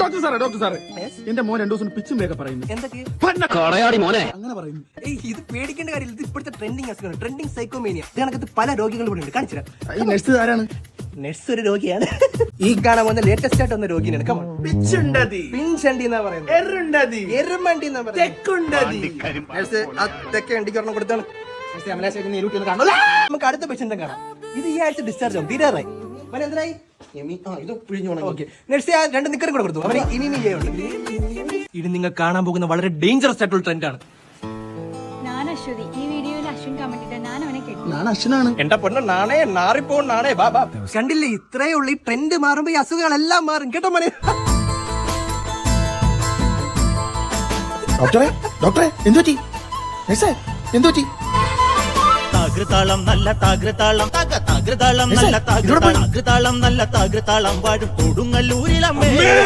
Doctor സാറേ എന്റെ മോൻ 2 ദിവസം പിച്ചും വേഗം പറയുന്നു. എന്തൊക്കെ മോനെ അങ്ങനെ പറയുന്നു. ഇത് പേടിക്കേണ്ട കാര്യമില്ല. ഇത് ഇപ്പോഴത്തെ ട്രെൻഡിങ് അസുഖമാണ്, ട്രെൻഡിങ് സൈക്കോമേനിയ. ഇതിനകത്ത് പല രോഗികൾ ഇവിടെ ഉണ്ട്. കാണിച്ചു ഈ നഴ്സ് ആരാണ്? നെഴ്സ് ഒരു രോഗിയാണ്. ഈ കാണാൻ വന്ന ലേറ്റസ്റ്റ് ആയിട്ട് വന്ന രോഗിയാണ്. പിച്ചുണ്ടതി, പിൻചണ്ടി എന്നാ പറയുന്നത്, എറുണ്ടതി, എരുമണ്ടി എന്നാ പറയുന്നത്, തെക്കുണ്ടതി. നെഴ്സ് ആ തെക്കേ അണ്ടിക്ക് ഒരെണ്ണം കൊടുത്താണ്. നമുക്ക് അടുത്ത പേഷ്യന്റ് കാണാം. ഇത് ഈ ആഴ്ച ഡിസ്ചാർജ് ആവും, തീരാറായി. എന്തായി ഇത് പിഴിഞ്ഞു. നെഴ്സ് ആ 2 നിക്കറും കൂടെ കൊടുത്തു. അവന് ഇനി ഇത് നിങ്ങൾ കാണാൻ പോകുന്ന വളരെ ഡേഞ്ചറസ് ആയിട്ടുള്ള ട്രെൻഡാണ്. അശ്വതി, ഈ വീഡിയോയിൽ അശ്വിൻ കമന്റ് ഇട്ട ഞാൻ അവനെ കേട്ടു. ഞാൻ അശ്വനാണ്. എന്റെ പൊണ്ണ നാണേ നാറിപ്പോ നാണേ ബാബാ. കണ്ടില്ലേ, ഇത്രയേ ഉള്ളൂ. ഈ ട്രെൻഡ് മാറുമ്പോ ഈ അസുഖങ്ങളെല്ലാം മാറും കേട്ടോ മോനെ. ഡോക്ടറെ എന്തുപറ്റി? എന്തുപറ്റി? താകൃതാളം നല്ല താകൃതാളം താകൃതാളം നല്ല താകൃതാളം നല്ല താകൃതാളം വാഴും കൊടുങ്ങല്ലൂരിലമ്മേ.